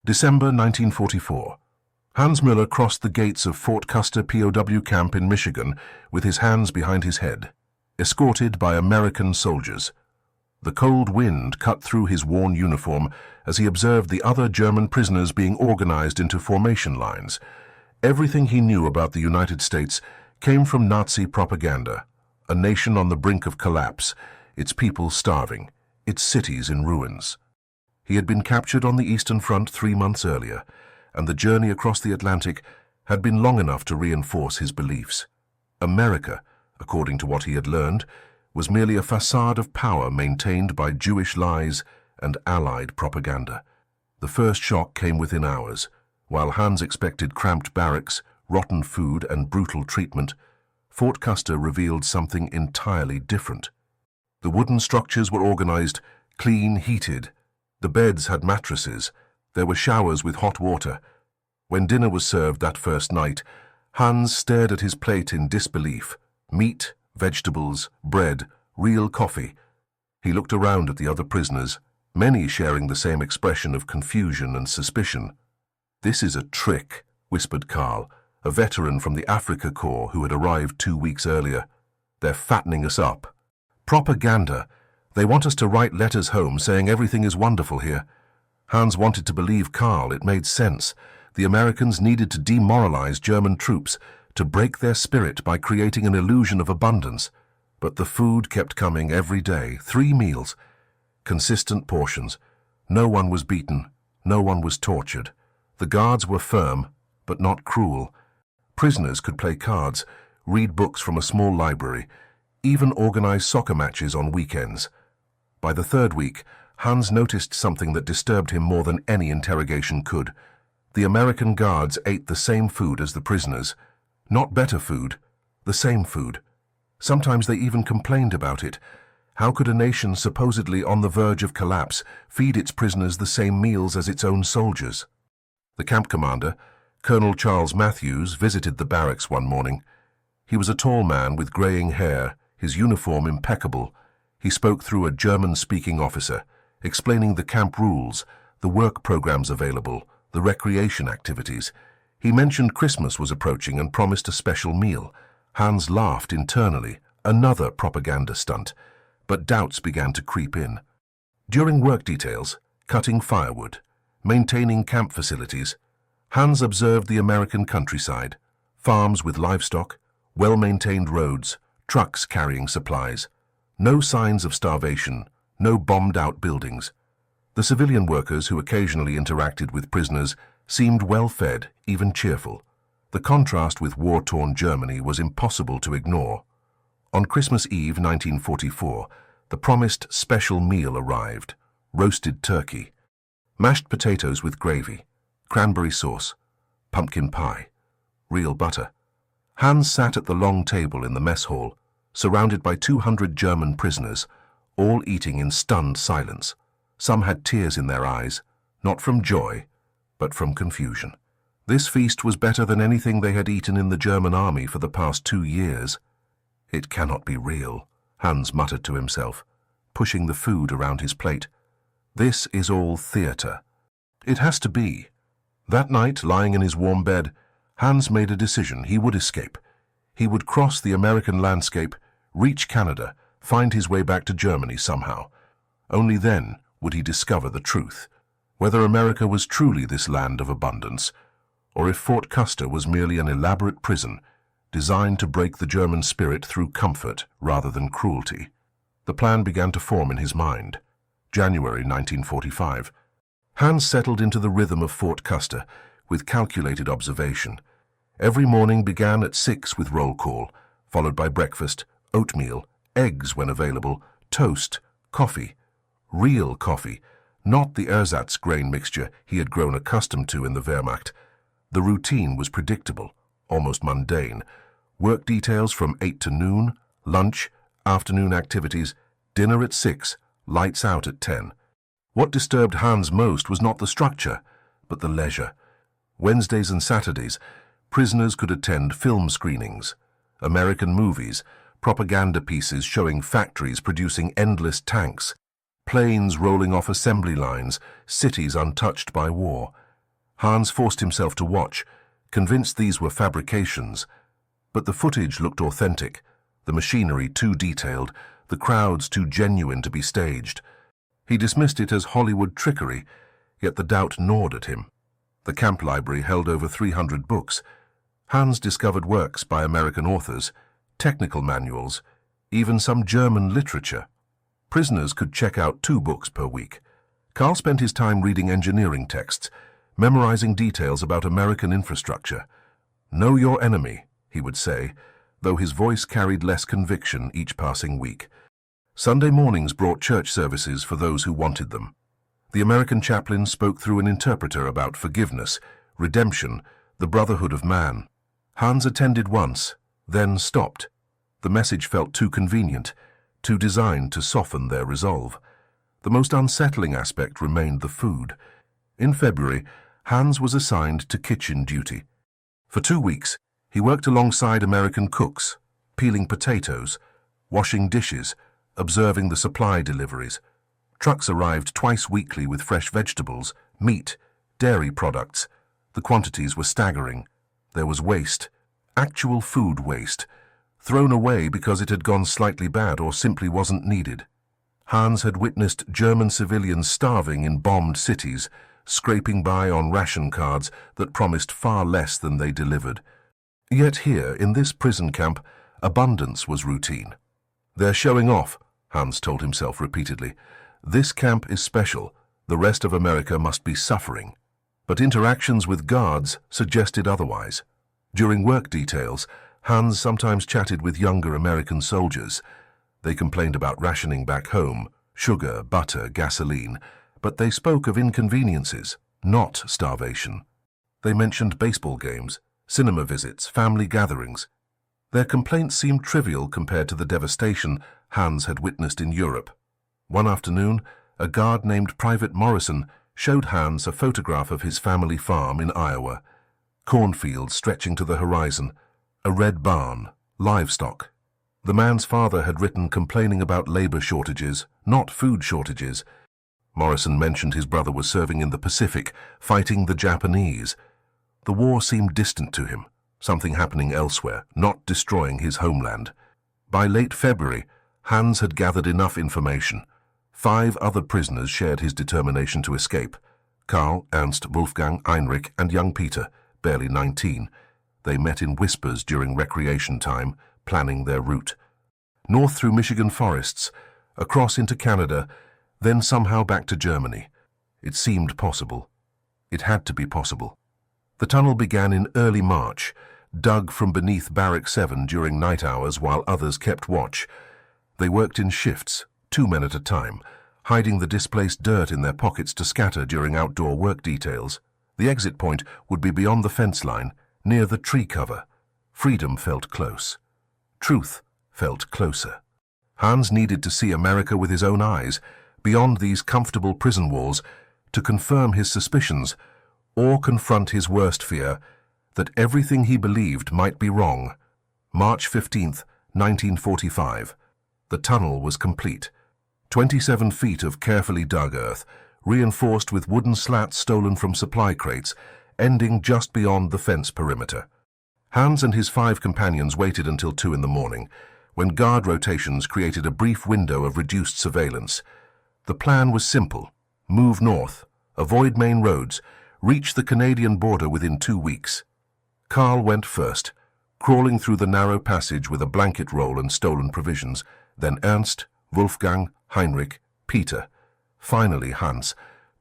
December 1944. Hans Müller crossed the gates of Fort Custer POW camp in Michigan with his hands behind his head, escorted by American soldiers. The cold wind cut through his worn uniform as he observed the other German prisoners being organized into formation lines. Everything he knew about the United States came from Nazi propaganda, a nation on the brink of collapse, its people starving, its cities in ruins. He had been captured on the Eastern Front 3 months earlier, and the journey across the Atlantic had been long enough to reinforce his beliefs. America, according to what he had learned, was merely a facade of power maintained by Jewish lies and Allied propaganda. The first shock came within hours. While Hans expected cramped barracks, rotten food, and brutal treatment, Fort Custer revealed something entirely different. The wooden structures were organized, clean, heated. The beds had mattresses. There were showers with hot water. When dinner was served that first night, Hans stared at his plate in disbelief. Meat, vegetables, bread, real coffee. He looked around at the other prisoners, many sharing the same expression of confusion and suspicion. "This is a trick," whispered Karl, a veteran from the Africa Corps who had arrived 2 weeks earlier. "They're fattening us up. Propaganda. They want us to write letters home saying everything is wonderful here." Hans wanted to believe Karl. It made sense. The Americans needed to demoralize German troops, to break their spirit by creating an illusion of abundance. But the food kept coming every day, 3 meals. Consistent portions. No one was beaten. No one was tortured. The guards were firm, but not cruel. Prisoners could play cards, read books from a small library, even organize soccer matches on weekends. By the 3rd week, Hans noticed something that disturbed him more than any interrogation could. The American guards ate the same food as the prisoners. Not better food, the same food. Sometimes they even complained about it. How could a nation supposedly on the verge of collapse feed its prisoners the same meals as its own soldiers? The camp commander, Colonel Charles Matthews, visited the barracks one morning. He was a tall man with graying hair, his uniform impeccable. He spoke through a German-speaking officer, explaining the camp rules, the work programs available, the recreation activities. He mentioned Christmas was approaching and promised a special meal. Hans laughed internally, another propaganda stunt, but doubts began to creep in. During work details, cutting firewood, maintaining camp facilities, Hans observed the American countryside, farms with livestock, well-maintained roads, trucks carrying supplies. No signs of starvation, no bombed-out buildings. The civilian workers who occasionally interacted with prisoners seemed well-fed, even cheerful. The contrast with war-torn Germany was impossible to ignore. On Christmas Eve 1944, the promised special meal arrived: roasted turkey, mashed potatoes with gravy, cranberry sauce, pumpkin pie, real butter. Hans sat at the long table in the mess hall, surrounded by 200 German prisoners, all eating in stunned silence. Some had tears in their eyes, not from joy, but from confusion. This feast was better than anything they had eaten in the German army for the past 2 years. "It cannot be real," Hans muttered to himself, pushing the food around his plate. "This is all theater." It has to be. That night, lying in his warm bed, Hans made a decision. He would escape. He would cross the American landscape, reach Canada, find his way back to Germany somehow. Only then would he discover the truth, whether America was truly this land of abundance, or if Fort Custer was merely an elaborate prison designed to break the German spirit through comfort rather than cruelty. The plan began to form in his mind. January 1945. Hans settled into the rhythm of Fort Custer with calculated observation. Every morning began at 6 with roll call, followed by breakfast, oatmeal, eggs when available, toast, coffee. Real coffee, not the ersatz grain mixture he had grown accustomed to in the Wehrmacht. The routine was predictable, almost mundane. Work details from 8 to noon, lunch, afternoon activities, dinner at 6, lights out at 10. What disturbed Hans most was not the structure, but the leisure. Wednesdays and Saturdays, prisoners could attend film screenings, American movies, propaganda pieces showing factories producing endless tanks, planes rolling off assembly lines, cities untouched by war. Hans forced himself to watch, convinced these were fabrications. But the footage looked authentic, the machinery too detailed, the crowds too genuine to be staged. He dismissed it as Hollywood trickery, yet the doubt gnawed at him. The camp library held over 300 books. Hans discovered works by American authors, technical manuals, even some German literature. Prisoners could check out 2 books per week. Karl spent his time reading engineering texts, memorizing details about American infrastructure. "Know your enemy," he would say, though his voice carried less conviction each passing week. Sunday mornings brought church services for those who wanted them. The American chaplain spoke through an interpreter about forgiveness, redemption, the brotherhood of man. Hans attended once, then stopped. The message felt too convenient, too designed to soften their resolve. The most unsettling aspect remained the food. In February, Hans was assigned to kitchen duty. For 2 weeks, he worked alongside American cooks, peeling potatoes, washing dishes, observing the supply deliveries. Trucks arrived twice weekly with fresh vegetables, meat, dairy products. The quantities were staggering. There was waste, actual food waste, thrown away because it had gone slightly bad or simply wasn't needed. Hans had witnessed German civilians starving in bombed cities, scraping by on ration cards that promised far less than they delivered. Yet here, in this prison camp, abundance was routine. "They're showing off," Hans told himself repeatedly. "This camp is special. The rest of America must be suffering." But interactions with guards suggested otherwise. During work details, Hans sometimes chatted with younger American soldiers. They complained about rationing back home, sugar, butter, gasoline, but they spoke of inconveniences, not starvation. They mentioned baseball games, cinema visits, family gatherings. Their complaints seemed trivial compared to the devastation Hans had witnessed in Europe. One afternoon, a guard named Private Morrison showed Hans a photograph of his family farm in Iowa. Cornfields stretching to the horizon, a red barn, livestock. The man's father had written complaining about labor shortages, not food shortages. Morrison mentioned his brother was serving in the Pacific, fighting the Japanese. The war seemed distant to him, something happening elsewhere, not destroying his homeland. By late February, Hans had gathered enough information. 5 other prisoners shared his determination to escape: Karl, Ernst, Wolfgang, Heinrich, and young Peter, barely 19. They met in whispers during recreation time, planning their route. North through Michigan forests, across into Canada, then somehow back to Germany. It seemed possible. It had to be possible. The tunnel began in early March, dug from beneath Barrack 7 during night hours while others kept watch. They worked in shifts, 2 men at a time, hiding the displaced dirt in their pockets to scatter during outdoor work details. The exit point would be beyond the fence line, near the tree cover. Freedom felt close. Truth felt closer. Hans needed to see America with his own eyes, beyond these comfortable prison walls, to confirm his suspicions, or confront his worst fear, that everything he believed might be wrong. March 15th, 1945. The tunnel was complete. 27 feet of carefully dug earth, reinforced with wooden slats stolen from supply crates, ending just beyond the fence perimeter. Hans and his 5 companions waited until 2 in the morning, when guard rotations created a brief window of reduced surveillance. The plan was simple: move north, avoid main roads, reach the Canadian border within 2 weeks. Karl went first, crawling through the narrow passage with a blanket roll and stolen provisions, then Ernst, Wolfgang, Heinrich, Peter. Finally Hans,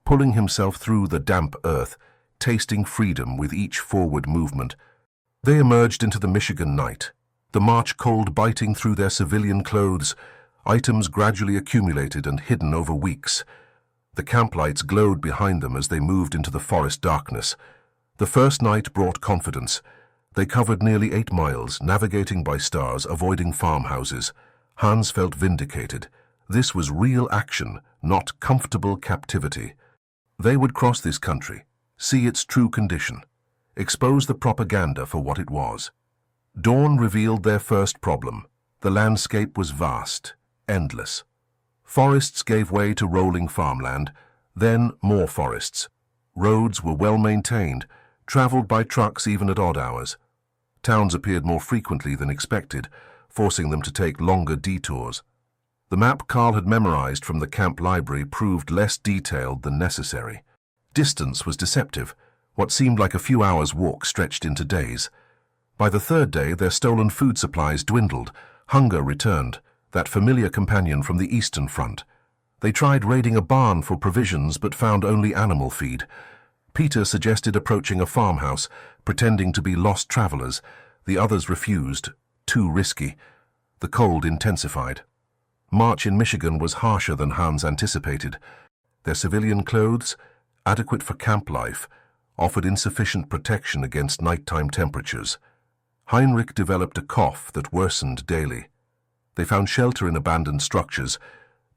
pulling himself through the damp earth, tasting freedom with each forward movement. They emerged into the Michigan night, the March cold biting through their civilian clothes, items gradually accumulated and hidden over weeks. The camp lights glowed behind them as they moved into the forest darkness. The first night brought confidence. They covered nearly 8 miles, navigating by stars, avoiding farmhouses. Hans felt vindicated. This was real action, not comfortable captivity. They would cross this country, see its true condition, expose the propaganda for what it was. Dawn revealed their first problem. The landscape was vast, endless. Forests gave way to rolling farmland, then more forests. Roads were well maintained, traveled by trucks even at odd hours. Towns appeared more frequently than expected, forcing them to take longer detours. The map Carl had memorized from the camp library proved less detailed than necessary. Distance was deceptive. What seemed like a few hours' walk stretched into days. By the third day, their stolen food supplies dwindled. Hunger returned, that familiar companion from the Eastern Front. They tried raiding a barn for provisions but found only animal feed. Peter suggested approaching a farmhouse, pretending to be lost travelers. The others refused, too risky. The cold intensified. March in Michigan was harsher than Hans anticipated. Their civilian clothes, adequate for camp life, offered insufficient protection against nighttime temperatures. Heinrich developed a cough that worsened daily. They found shelter in abandoned structures,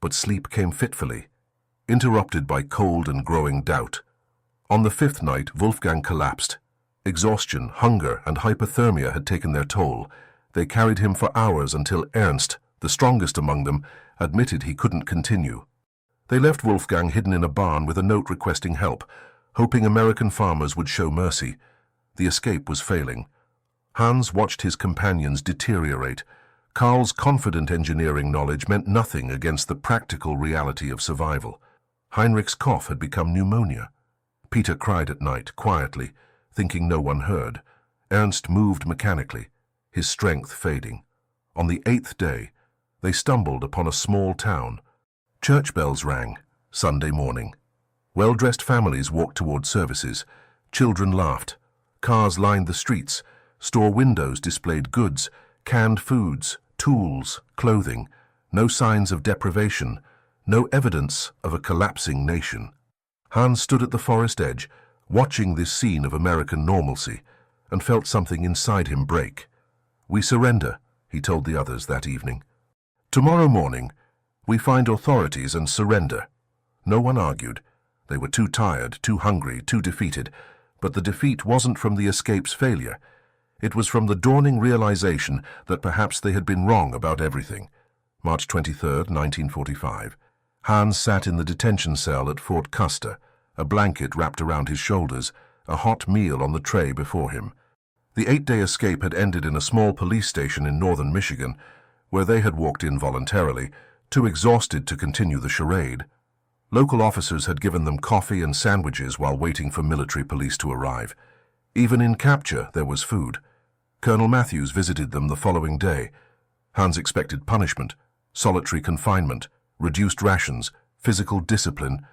but sleep came fitfully, interrupted by cold and growing doubt. On the fifth night, Wolfgang collapsed. Exhaustion, hunger, and hypothermia had taken their toll. They carried him for hours until Ernst, the strongest among them, admitted he couldn't continue. They left Wolfgang hidden in a barn with a note requesting help, hoping American farmers would show mercy. The escape was failing. Hans watched his companions deteriorate. Carl's confident engineering knowledge meant nothing against the practical reality of survival. Heinrich's cough had become pneumonia. Peter cried at night, quietly, thinking no one heard. Ernst moved mechanically, his strength fading. On the 8th day, they stumbled upon a small town. Church bells rang, Sunday morning. Well-dressed families walked toward services. Children laughed. Cars lined the streets. Store windows displayed goods, canned foods, tools, clothing. No signs of deprivation, no evidence of a collapsing nation. Hans stood at the forest edge, watching this scene of American normalcy, and felt something inside him break. "We surrender," he told the others that evening. "Tomorrow morning, we find authorities and surrender." No one argued. They were too tired, too hungry, too defeated. But the defeat wasn't from the escape's failure. It was from the dawning realization that perhaps they had been wrong about everything. March 23, 1945. Hans sat in the detention cell at Fort Custer, a blanket wrapped around his shoulders, a hot meal on the tray before him. The 8-day escape had ended in a small police station in northern Michigan, where they had walked in voluntarily, too exhausted to continue the charade. Local officers had given them coffee and sandwiches while waiting for military police to arrive. Even in capture, there was food. Colonel Matthews visited them the following day. Hans expected punishment, solitary confinement, reduced rations, physical discipline.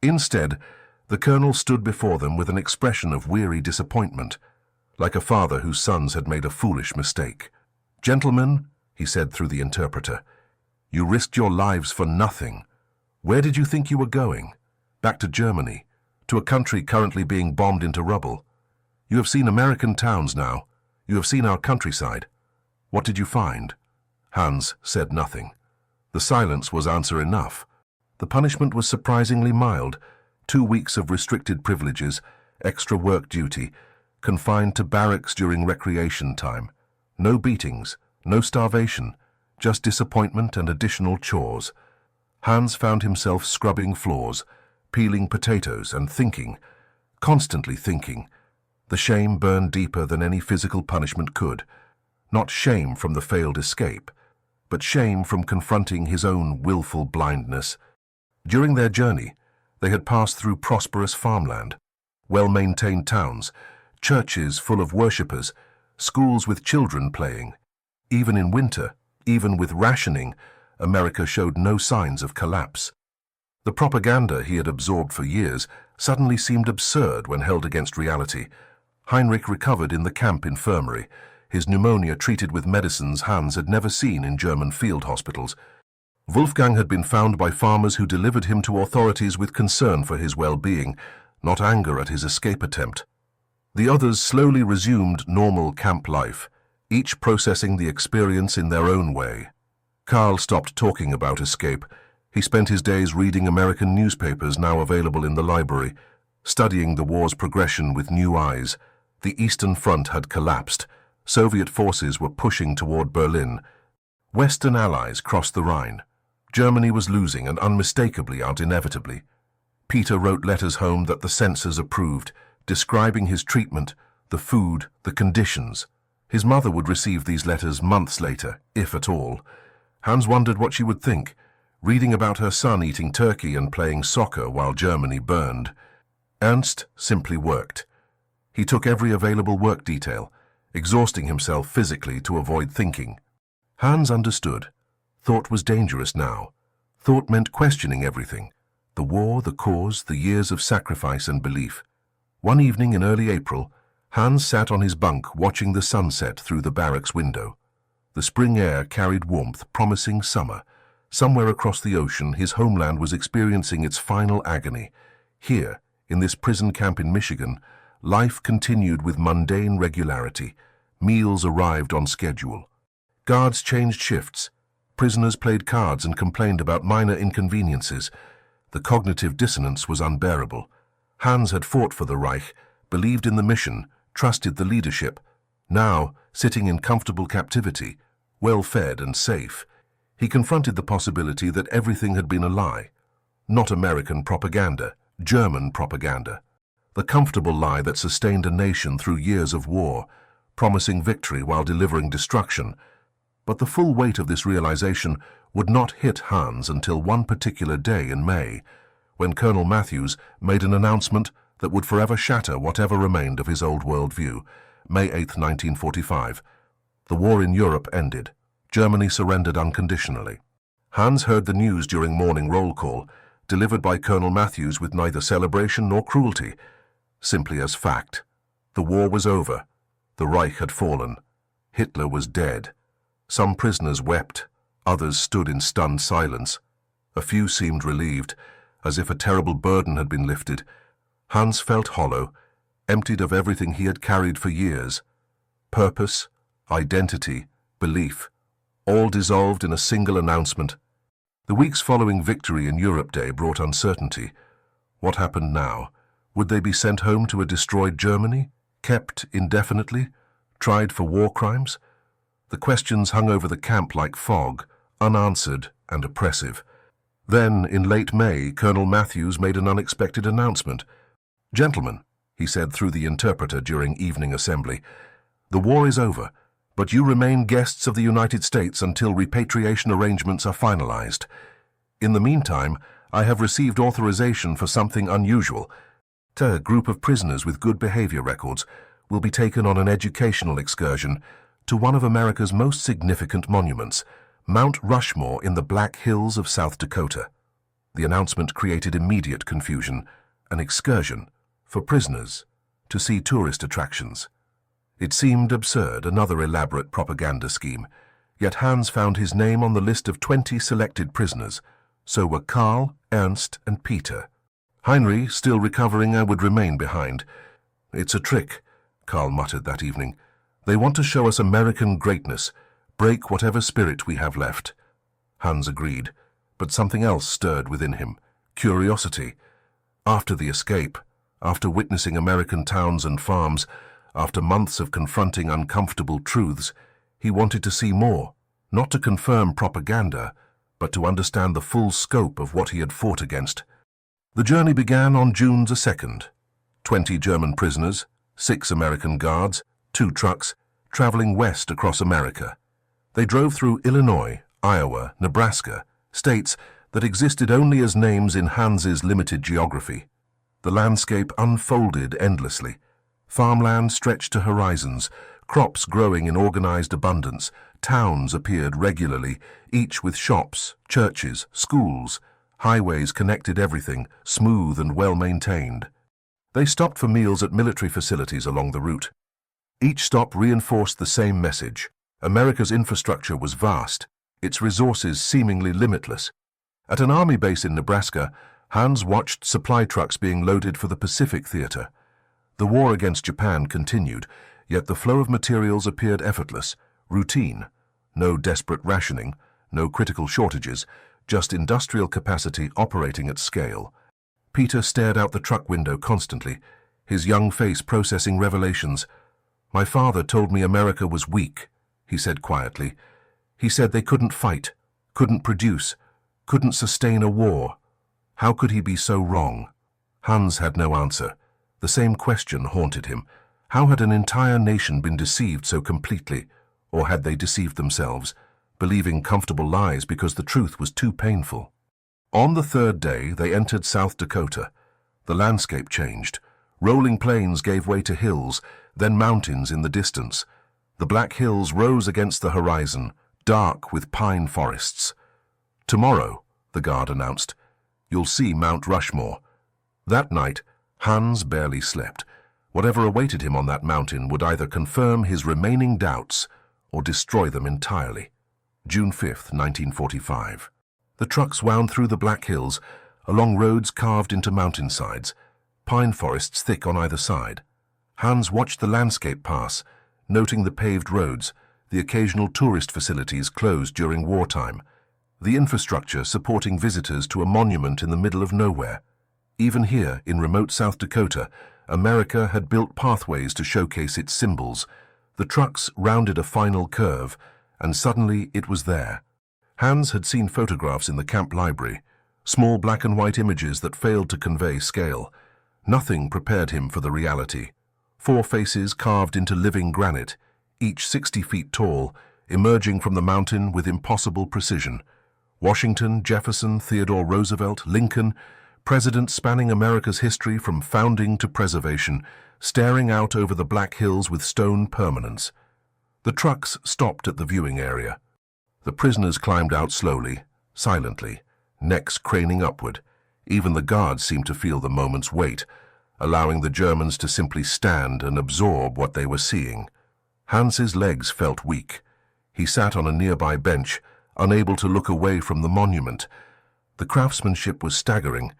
Instead, the colonel stood before them with an expression of weary disappointment, like a father whose sons had made a foolish mistake. "Gentlemen," he said through the interpreter, "you risked your lives for nothing. Where did you think you were going? Back to Germany, to a country currently being bombed into rubble. You have seen American towns now. You have seen our countryside. What did you find?" Hans said nothing. The silence was answer enough. The punishment was surprisingly mild. 2 weeks of restricted privileges, extra work duty, confined to barracks during recreation time. No beatings, no starvation, just disappointment and additional chores. Hans found himself scrubbing floors, peeling potatoes and thinking, constantly thinking. The shame burned deeper than any physical punishment could. Not shame from the failed escape, but shame from confronting his own willful blindness. During their journey, they had passed through prosperous farmland, well-maintained towns, churches full of worshippers, schools with children playing. Even in winter, even with rationing, America showed no signs of collapse. The propaganda he had absorbed for years suddenly seemed absurd when held against reality. Heinrich recovered in the camp infirmary, his pneumonia treated with medicines Hans had never seen in German field hospitals. Wolfgang had been found by farmers who delivered him to authorities with concern for his well-being, not anger at his escape attempt. The others slowly resumed normal camp life, each processing the experience in their own way. Carl stopped talking about escape. He spent his days reading American newspapers now available in the library, studying the war's progression with new eyes. The Eastern Front had collapsed. Soviet forces were pushing toward Berlin. Western allies crossed the Rhine. Germany was losing and unmistakably out inevitably. Peter wrote letters home that the censors approved, describing his treatment, the food, the conditions. His mother would receive these letters months later, if at all. Hans wondered what she would think, reading about her son eating turkey and playing soccer while Germany burned. Ernst simply worked. He took every available work detail, exhausting himself physically to avoid thinking. Hans understood. Thought was dangerous now. Thought meant questioning everything. The war, the cause, the years of sacrifice and belief. One evening in early April, Hans sat on his bunk watching the sunset through the barracks window. The spring air carried warmth, promising summer. Somewhere across the ocean, his homeland was experiencing its final agony. Here, in this prison camp in Michigan, life continued with mundane regularity. Meals arrived on schedule. Guards changed shifts. Prisoners played cards and complained about minor inconveniences. The cognitive dissonance was unbearable. Hans had fought for the Reich, believed in the mission, trusted the leadership. Now, sitting in comfortable captivity, well-fed and safe, he confronted the possibility that everything had been a lie. Not American propaganda, German propaganda. The comfortable lie that sustained a nation through years of war, promising victory while delivering destruction. But the full weight of this realization would not hit Hans until one particular day in May, when Colonel Matthews made an announcement that would forever shatter whatever remained of his old worldview. May 8, 1945. The war in Europe ended. Germany surrendered unconditionally. Hans heard the news during morning roll call, delivered by Colonel Matthews with neither celebration nor cruelty, simply as fact. The war was over. The Reich had fallen. Hitler was dead. Some prisoners wept, others stood in stunned silence. A few seemed relieved, as if a terrible burden had been lifted. Hans felt hollow, emptied of everything he had carried for years. Purpose, identity, belief, all dissolved in a single announcement. The weeks following Victory in Europe Day brought uncertainty. What happened now? Would they be sent home to a destroyed Germany, kept indefinitely, tried for war crimes? The questions hung over the camp like fog, unanswered and oppressive. Then, in late May, Colonel Matthews made an unexpected announcement. "Gentlemen," he said through the interpreter during evening assembly, "the war is over, but you remain guests of the United States until repatriation arrangements are finalized. In the meantime, I have received authorization for something unusual. A group of prisoners with good behavior records will be taken on an educational excursion to one of America's most significant monuments, Mount Rushmore in the Black Hills of South Dakota." The announcement created immediate confusion. An excursion for prisoners to see tourist attractions. It seemed absurd, another elaborate propaganda scheme. Yet Hans found his name on the list of 20 selected prisoners. So were Karl, Ernst, and Peter. Heinrich, still recovering, would remain behind. "It's a trick," Karl muttered that evening. "They want to show us American greatness, break whatever spirit we have left." Hans agreed, but something else stirred within him. Curiosity. After the escape, after witnessing American towns and farms, after months of confronting uncomfortable truths, he wanted to see more, not to confirm propaganda, but to understand the full scope of what he had fought against. The journey began on June the 2nd. 20 German prisoners, 6 American guards, 2 trucks, traveling west across America. They drove through Illinois, Iowa, Nebraska, states that existed only as names in Hans's limited geography. The landscape unfolded endlessly. Farmland stretched to horizons, crops growing in organized abundance, towns appeared regularly, each with shops, churches, schools. Highways connected everything, smooth and well-maintained. They stopped for meals at military facilities along the route. Each stop reinforced the same message. America's infrastructure was vast, its resources seemingly limitless. At an army base in Nebraska, Hans watched supply trucks being loaded for the Pacific Theater. The war against Japan continued, yet the flow of materials appeared effortless, routine. No desperate rationing, no critical shortages, just industrial capacity operating at scale. Peter stared out the truck window constantly, his young face processing revelations. "My father told me America was weak," he said quietly. "He said they couldn't fight, couldn't produce, couldn't sustain a war. How could he be so wrong?" Hans had no answer. The same question haunted him. How had an entire nation been deceived so completely? Or had they deceived themselves, believing comfortable lies because the truth was too painful? On the third day, they entered South Dakota. The landscape changed. Rolling plains gave way to hills, then mountains in the distance. The Black Hills rose against the horizon, dark with pine forests. "Tomorrow," the guard announced, "you'll see Mount Rushmore." That night, Hans barely slept. Whatever awaited him on that mountain would either confirm his remaining doubts or destroy them entirely. June 5, 1945. The trucks wound through the Black Hills, along roads carved into mountainsides, pine forests thick on either side. Hans watched the landscape pass, noting the paved roads, the occasional tourist facilities closed during wartime, the infrastructure supporting visitors to a monument in the middle of nowhere. Even here, in remote South Dakota, America had built pathways to showcase its symbols. The trucks rounded a final curve, and suddenly it was there. Hans had seen photographs in the camp library, small black and white images that failed to convey scale. Nothing prepared him for the reality. 4 faces carved into living granite, each 60 feet tall, emerging from the mountain with impossible precision. Washington, Jefferson, Theodore Roosevelt, Lincoln, presidents spanning America's history from founding to preservation, staring out over the Black Hills with stone permanence. The trucks stopped at the viewing area. The prisoners climbed out slowly, silently, necks craning upward. Even the guards seemed to feel the moment's weight, allowing the Germans to simply stand and absorb what they were seeing. Hans's legs felt weak. He sat on a nearby bench, unable to look away from the monument. The craftsmanship was staggering.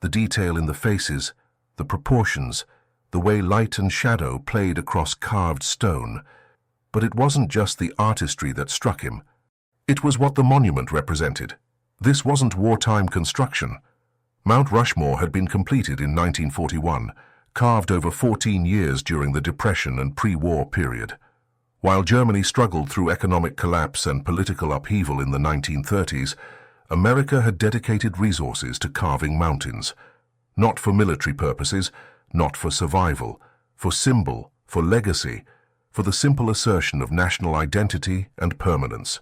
The detail in the faces, the proportions, the way light and shadow played across carved stone. But it wasn't just the artistry that struck him. It was what the monument represented. This wasn't wartime construction. Mount Rushmore had been completed in 1941, carved over 14 years during the Depression and pre-war period. While Germany struggled through economic collapse and political upheaval in the 1930s, America had dedicated resources to carving mountains. Not for military purposes, not for survival, for symbol, for legacy, for the simple assertion of national identity and permanence.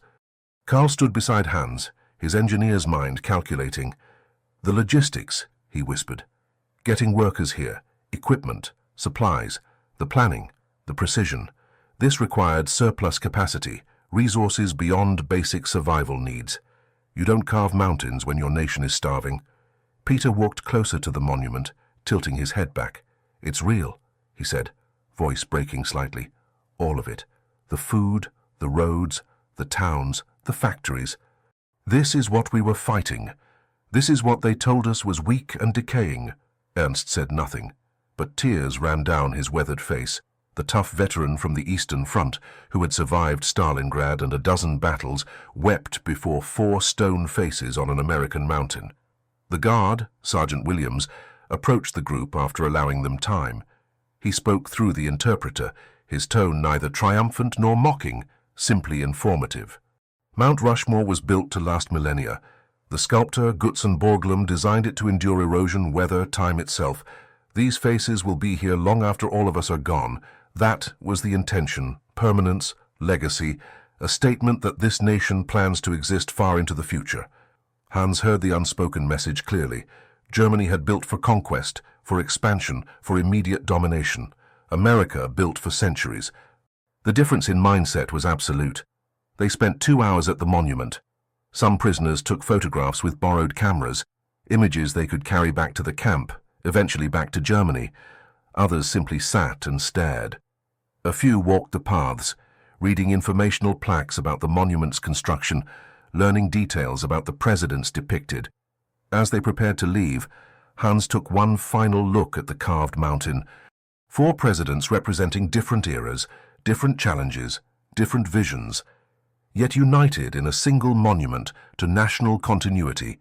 Karl stood beside Hans, his engineer's mind calculating. "The logistics," he whispered. "Getting workers here, equipment, supplies, the planning, the precision. This required surplus capacity, resources beyond basic survival needs. You don't carve mountains when your nation is starving." Peter walked closer to the monument, tilting his head back. "It's real," he said, voice breaking slightly. "All of it. The food, the roads, the towns, the factories. This is what we were fighting. This is what they told us was weak and decaying." Ernst said nothing, but tears ran down his weathered face. The tough veteran from the Eastern Front, who had survived Stalingrad and a dozen battles, wept before 4 stone faces on an American mountain. The guard, Sergeant Williams, approached the group after allowing them time. He spoke through the interpreter, his tone neither triumphant nor mocking, simply informative. Mount Rushmore was built to last millennia. The sculptor Gutzon Borglum designed it to endure erosion, weather, time itself. These faces will be here long after all of us are gone. That was the intention, permanence, legacy, a statement that this nation plans to exist far into the future. Hans heard the unspoken message clearly. Germany had built for conquest, for expansion, for immediate domination. America built for centuries. The difference in mindset was absolute. They spent 2 hours at the monument. Some prisoners took photographs with borrowed cameras, images they could carry back to the camp, eventually back to Germany. Others simply sat and stared. A few walked the paths, reading informational plaques about the monument's construction, learning details about the presidents depicted. As they prepared to leave, Hans took one final look at the carved mountain. 4 presidents representing different eras, different challenges, different visions, yet united in a single monument to national continuity.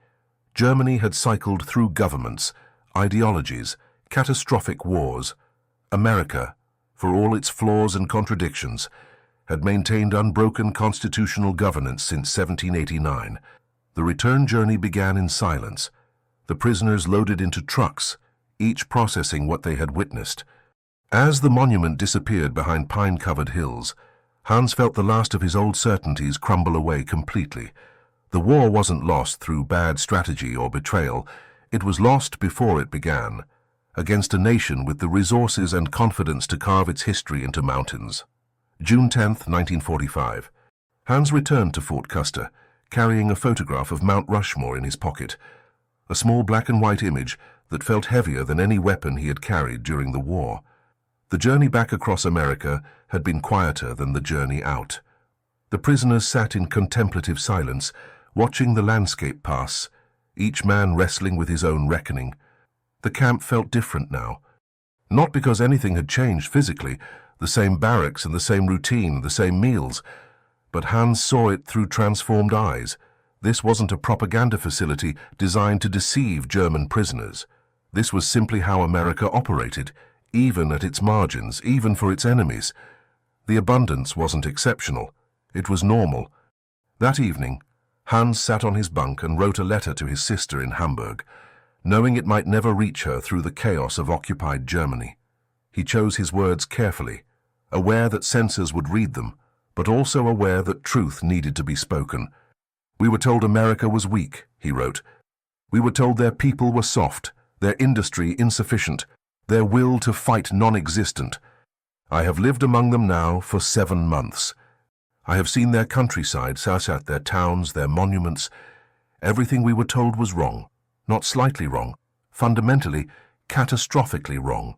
Germany had cycled through governments, ideologies, catastrophic wars. America, for all its flaws and contradictions, had maintained unbroken constitutional governance since 1789. The return journey began in silence. The prisoners loaded into trucks, each processing what they had witnessed. As the monument disappeared behind pine-covered hills, Hans felt the last of his old certainties crumble away completely. The war wasn't lost through bad strategy or betrayal. It was lost before it began, against a nation with the resources and confidence to carve its history into mountains. June 10, 1945. Hans returned to Fort Custer, carrying a photograph of Mount Rushmore in his pocket, a small black and white image that felt heavier than any weapon he had carried during the war. The journey back across America had been quieter than the journey out. The prisoners sat in contemplative silence, watching the landscape pass, each man wrestling with his own reckoning. The camp felt different now. Not because anything had changed physically, the same barracks and the same routine, the same meals, but Hans saw it through transformed eyes. This wasn't a propaganda facility designed to deceive German prisoners. This was simply how America operated, even at its margins, even for its enemies. The abundance wasn't exceptional. It was normal. That evening, Hans sat on his bunk and wrote a letter to his sister in Hamburg, knowing it might never reach her through the chaos of occupied Germany. He chose his words carefully, aware that censors would read them, but also aware that truth needed to be spoken. "We were told America was weak," he wrote. "We were told their people were soft, their industry insufficient, their will to fight non-existent. I have lived among them now for 7 months. I have seen their countryside, Sarsat, their towns, their monuments. Everything we were told was wrong, not slightly wrong, fundamentally, catastrophically wrong."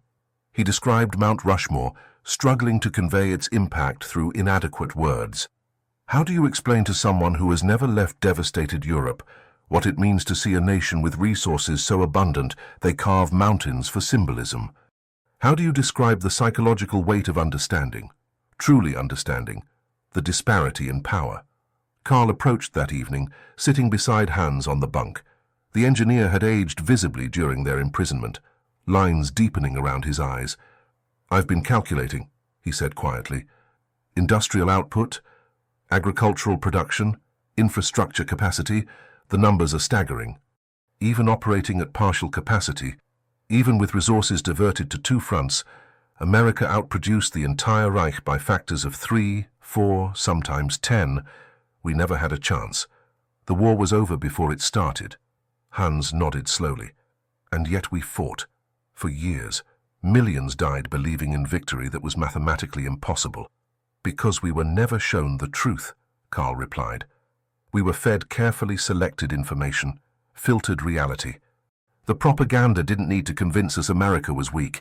He described Mount Rushmore, struggling to convey its impact through inadequate words. How do you explain to someone who has never left devastated Europe what it means to see a nation with resources so abundant they carve mountains for symbolism? How do you describe the psychological weight of understanding, truly understanding, the disparity in power? Karl approached that evening, sitting beside Hans on the bunk. The engineer had aged visibly during their imprisonment, lines deepening around his eyes. "I've been calculating," he said quietly. "Industrial output, agricultural production, infrastructure capacity, the numbers are staggering. Even operating at partial capacity, even with resources diverted to 2 fronts, America outproduced the entire Reich by factors of 3, 4, sometimes 10. We never had a chance. The war was over before it started." Hans nodded slowly. "And yet we fought. For years. Millions died believing in victory that was mathematically impossible." "Because we were never shown the truth," Karl replied. "We were fed carefully selected information, filtered reality. The propaganda didn't need to convince us America was weak.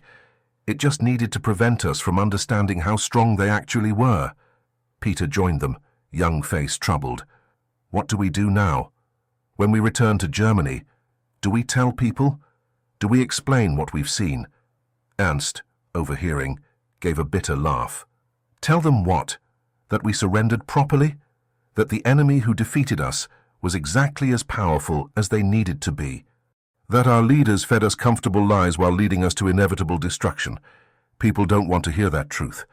It just needed to prevent us from understanding how strong they actually were." Peter joined them, young face troubled. "What do we do now? When we return to Germany, do we tell people? Do we explain what we've seen?" Ernst, overhearing, gave a bitter laugh. "Tell them what? That we surrendered properly? That the enemy who defeated us was exactly as powerful as they needed to be? That our leaders fed us comfortable lies while leading us to inevitable destruction? People don't want to hear that truth,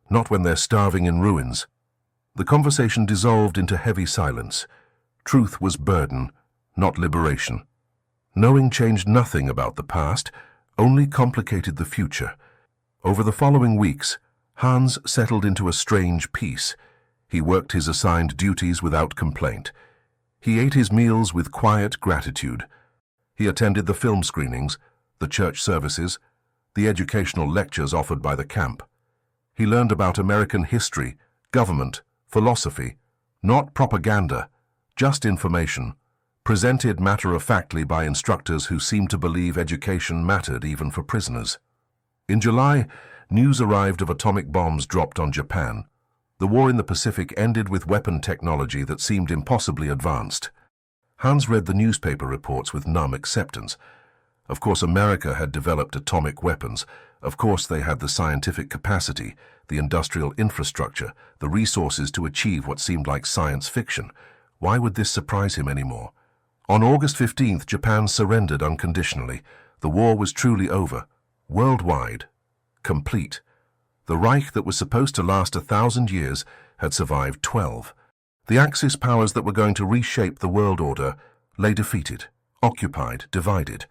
not when they're starving in ruins." The conversation dissolved into heavy silence. Truth was burden, not liberation. Knowing changed nothing about the past, only complicated the future. Over the following weeks, Hans settled into a strange peace. He worked his assigned duties without complaint. He ate his meals with quiet gratitude. He attended the film screenings, the church services, the educational lectures offered by the camp. He learned about American history, government, philosophy, not propaganda, just information, presented matter-of-factly by instructors who seemed to believe education mattered even for prisoners. In July, news arrived of atomic bombs dropped on Japan. The war in the Pacific ended with weapon technology that seemed impossibly advanced. Hans read the newspaper reports with numb acceptance. Of course, America had developed atomic weapons. Of course, they had the scientific capacity, the industrial infrastructure, the resources to achieve what seemed like science fiction. Why would this surprise him anymore? On August 15th, Japan surrendered unconditionally. The war was truly over. Worldwide. Complete. The Reich that was supposed to last 1,000 years had survived 12. The Axis powers that were going to reshape the world order lay defeated, occupied, divided.